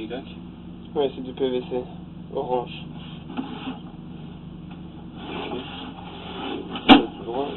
Y. Ouais, c'est du PVC orange. Ok. Tout droit.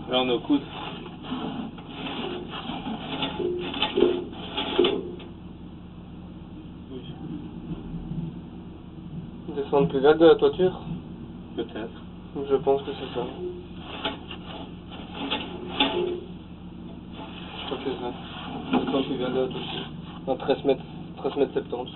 Là on est au coude. Descendre plus bas de la toiture? Peut-être. Je pense que c'est ça. Je crois que c'est ça. Descendre plus bas de la toiture. À 13 mètres 70.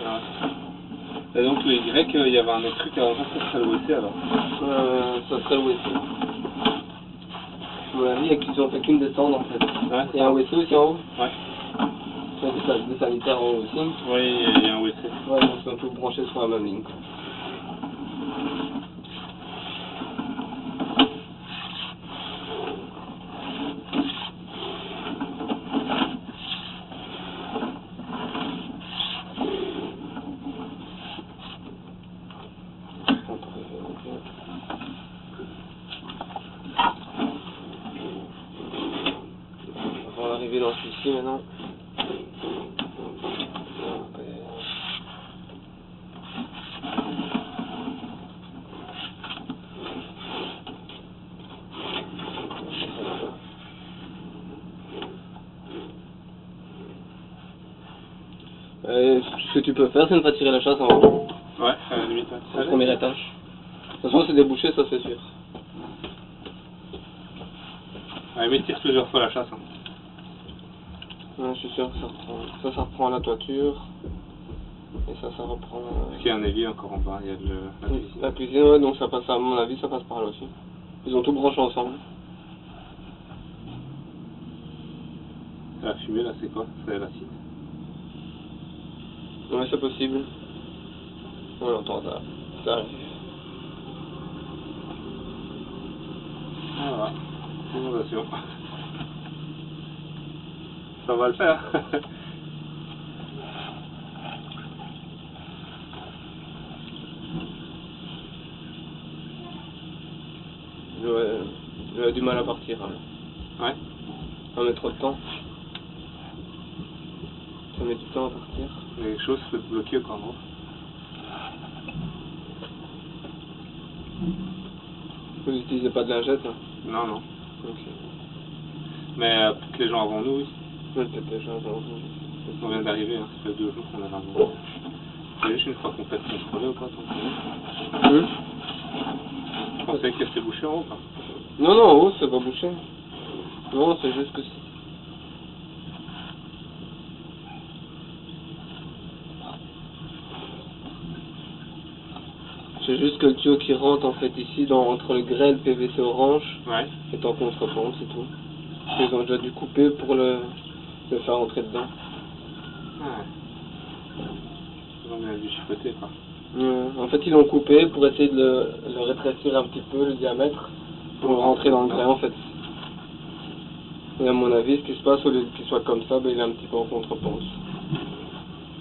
Voilà. Et donc le Y, il y avait un autre truc avant ça, ça serait le WC alors. Ça serait le WC. À mon avis, ils ont fait qu'une descente en fait. Ouais. Il y a un WC aussi en haut? Ouais. Il y a des sanitaires en haut aussi. Oui, il y a un WC. Ouais, donc ils sont tous branchés sur la même ligne. On va arriver dans celui-ci maintenant. Ce que tu peux faire, c'est ne pas tirer la chasse en haut. Ouais, à la limite. C'est le premier étage. De toute façon, c'est débouché, ça c'est sûr. Ouais, mais tire plusieurs fois la chasse. Hein. Ouais, je suis sûr que ça reprend. Ça reprend la toiture. Et ça reprend. Parce qu'il y a un évier encore en bas, il y a de la cuisine. La cuisine, ouais, donc ça passe, à mon avis, ça passe par là aussi. Ils ont tout branché ensemble. La fumée là, c'est quoi? C'est l'acide. Ouais, c'est possible. On l'entend, ça arrive. Voilà, inondation. Ça va le faire. J'aurais du mal à partir. Hein. Ouais. Ça met trop de temps. Ça met du temps à partir. Il y a quelque chose qui peut te bloquer quand même. Vous n'utilisez pas de lingette? Hein. Non, non. Ok. Mais peut-être les gens avant nous, oui. Ouais, peut-être déjà. On vient d'arriver, hein. Ça fait 2 jours qu'on est là. C'est juste une fois qu'on peut être contrôlé ou pas, tant que Je pensais que c'était bouché en haut, quoi. Non, en haut, c'est pas bouché. Non, c'est juste que c'est juste que le tuyau qui rentre en fait ici entre le grêle PVC orange est en contre-pente, c'est tout. Ils ont déjà dû couper pour le faire rentrer dedans. Ouais. Ils ont bien dû chipoter, quoi. En fait, ils l'ont coupé pour essayer de le rétrécir un petit peu, le diamètre, pour rentrer dans le grêle en fait. Et à mon avis, ce qui se passe, au lieu qu'il soit comme ça, ben, il est un petit peu en contre-pente.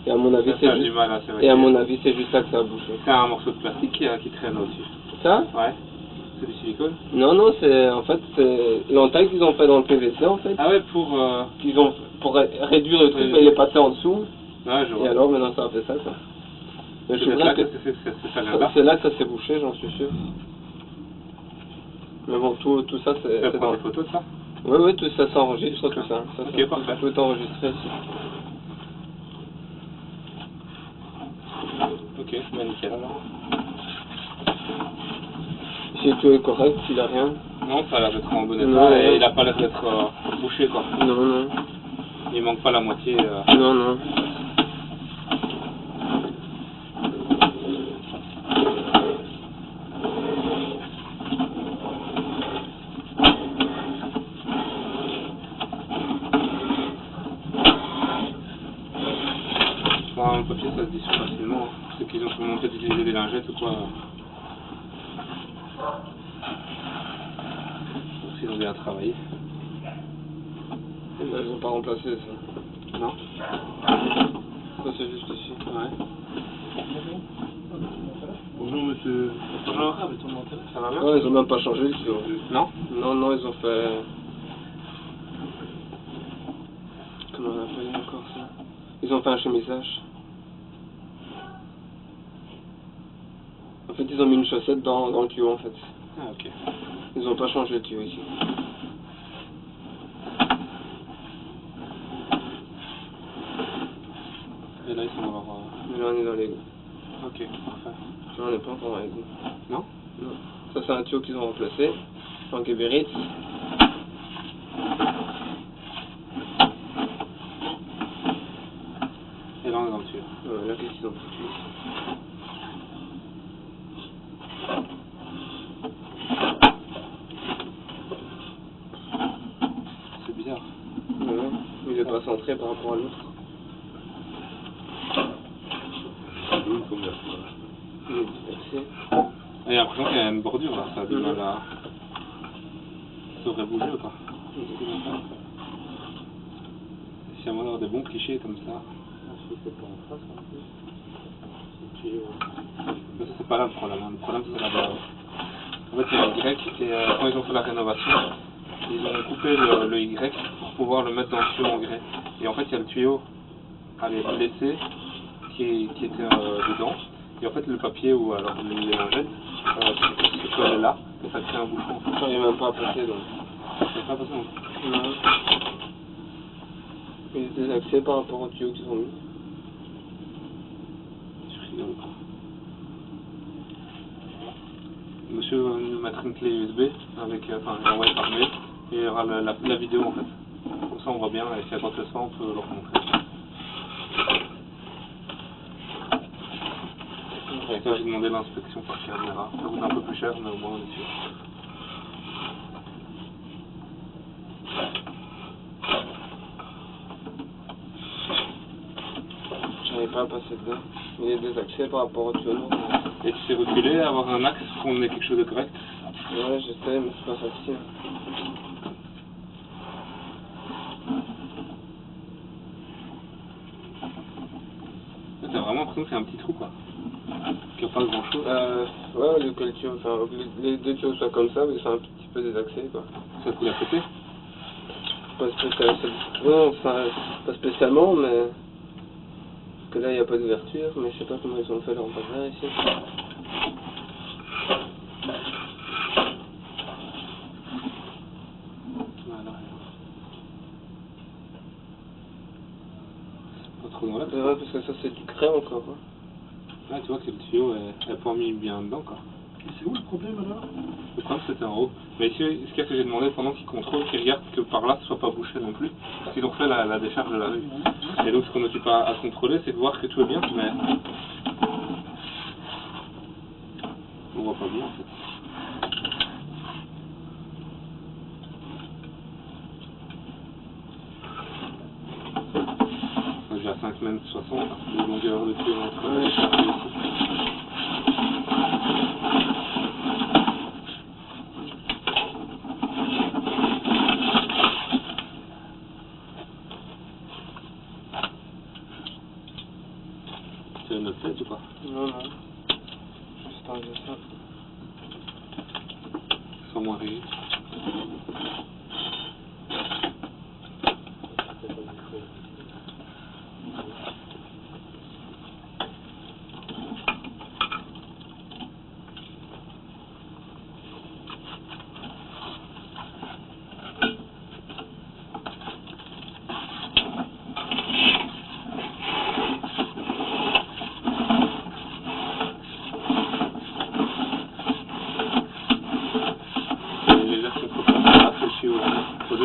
Et à mon avis, c'est juste là que ça a bouché. C'est un morceau de plastique qui traîne au-dessus. Ça? Ouais. C'est du silicone? Non, c'est l'entaille qu'ils ont fait dans le PVC en fait. Ah ouais, pour réduire le truc, mais il est passé en dessous. Ouais, je vois. Et alors maintenant ça a fait ça, quoi. Mais c'est là que c'est là que ça s'est bouché, j'en suis sûr. Mais bon, tout ça c'est. Tu prends des photos de ça? Oui, tout ça s'enregistre, tout ça. Ok, parfait. Tout est enregistré ici. Ok, bah nickel alors. Si tout est correct, s'il a rien. Non, ça a l'air d'être en bon état et il a pas l'air d'être bouché, quoi. Non. Il manque pas la moitié. Non. ça se dissout facilement. Ceux qui ont commencé d'utiliser des lingettes ou quoi. Ils ont bien travaillé. Là, ils ont pas remplacé ça. Non? Ça c'est juste ici. Ouais. Bonjour monsieur. Bonjour. Ça va bien? Ouais, ils ont même pas changé le tuyau. Non? Non, ils ont fait... Comment on appelle encore ça? Ils ont fait un chemisage. En fait, ils ont mis une chaussette dans le tuyau en fait. Ah ok. Ils ont pas changé le tuyau ici. Et là ils sont dans leur... Mais là on est dans l'égout. Ok, parfait. Là on n'est pas encore dans l'égout. Non? Non. Ça c'est un tuyau qu'ils ont remplacé. En Geberit. Et là on est dans le tuyau. Là qu'est-ce qu'ils ont foutu ici? C'est bizarre. Ouais, il est pas centré par rapport à l'autre. Il est dispersé. Et j'ai l'impression qu'il y a une bordure là, ça a du mal à... Ça devrait bouger ou pas? Si à moins d'avoir des bons clichés comme ça. Mais ça c'est pas là le problème, hein. Le problème c'est là-bas. En fait il y a un Y et quand ils ont fait la rénovation, ils ont coupé le Y pour pouvoir le mettre dans le tuyau en grès. Et en fait il y a le tuyau blessé qui était dedans. Et en fait le papier ou alors les lingettes se collaient là et ça crée un bouchon. J'arrive même pas à passer donc. C'est pas possible. Non. Il est désaxé par rapport au tuyau qu'ils ont mis. Je rigole pas. Monsieur va nous mettre une clé USB avec, enfin, il va envoyer par mail et il y aura la vidéo en fait. Comme ça on voit bien et si y a quoi que ce soit on peut leur montrer. Et ça j'ai demandé l'inspection par caméra. Ça coûte un peu plus cher mais au moins on est sûr. J'arrive pas à passer dedans. Il est désaxé par rapport au tuyau. Et tu sais reculer, avoir un axe pour qu'on ait quelque chose de correct. Ouais, j'essaie, mais c'est pas facile. T'as vraiment l'impression que c'est un petit trou quoi. Qu'il n'y a pas grand chose. Ouais, le tuyau, enfin, les deux tuyaux soient comme ça, mais ils sont un petit peu désaxés quoi. Ça coule à côté. Pas spécialement, non, enfin, pas spécialement, mais... Parce que là, il n'y a pas d'ouverture, mais je sais pas comment ils ont fait leur bazar ici. Voilà. Pas trop dans l'axe. C'est vrai, parce que ça, c'est du craie encore. Hein. Là tu vois que le tuyau est pas mis bien dedans quoi. Et c'est où le problème alors? Le problème c'était en haut. Mais ici, ce qu'il y a que j'ai demandé pendant qu'ils contrôlent, qu'ils regardent que par là ce soit pas bouché non plus. Parce qu'ils ont fait la décharge de la rue. Et donc ce qu'on occupe à contrôler, c'est de voir que tout est bien, mais on voit pas bien en fait. J'ai à 5 mètres 60, de longueur de tuyau entre les charges ici. Tu as une autre tête ou pas? Non, juste enlever ça. Sans moins rigide.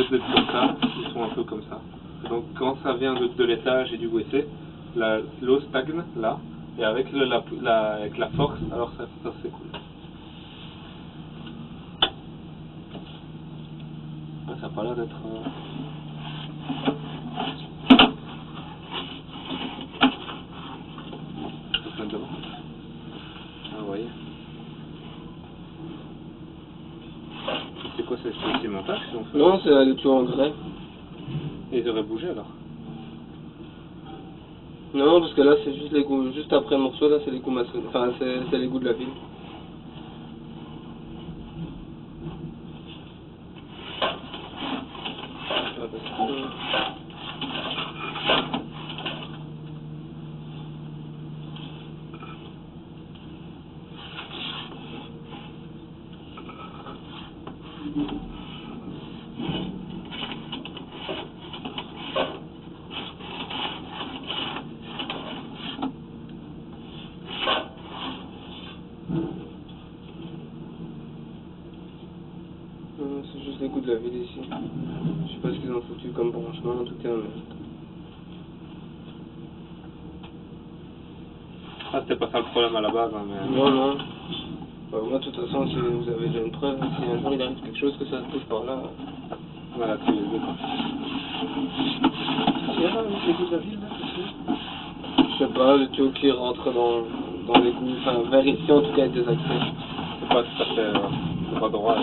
D'être comme ça, ils sont un peu comme ça. Donc quand ça vient de l'étage et du WC, l'eau stagne là, et avec, avec la force, alors ça s'écoule. Ouais, ça n'a pas l'air d'être... vous voyez. C'est quoi, c'est le cimentage qu'ils ont fait? Non, c'est les tuyaux en grès. Et ils auraient bougé alors? Non, parce que là, c'est juste l'égout. Juste après le morceau, là, c'est l'égout maçonné. Enfin, c'est l'égout de la ville. C'est juste l'égout de la ville ici. Je sais pas ce qu'ils ont foutu comme branchement, en tout cas. Mais... Ah, c'était pas ça le problème à la base, hein, mais... Non, non. Bah, moi, de toute façon, si vous avez déjà une preuve, si un jour il arrive quelque chose, que ça se touche par là. Voilà, tous les deux, quoi. C'est là, l'égout de la ville, là, c'est Je sais pas, le tuyau qui rentre dans l'égout, enfin vers ici en tout cas avec des accès. C'est pas tout à fait... c'est pas droit,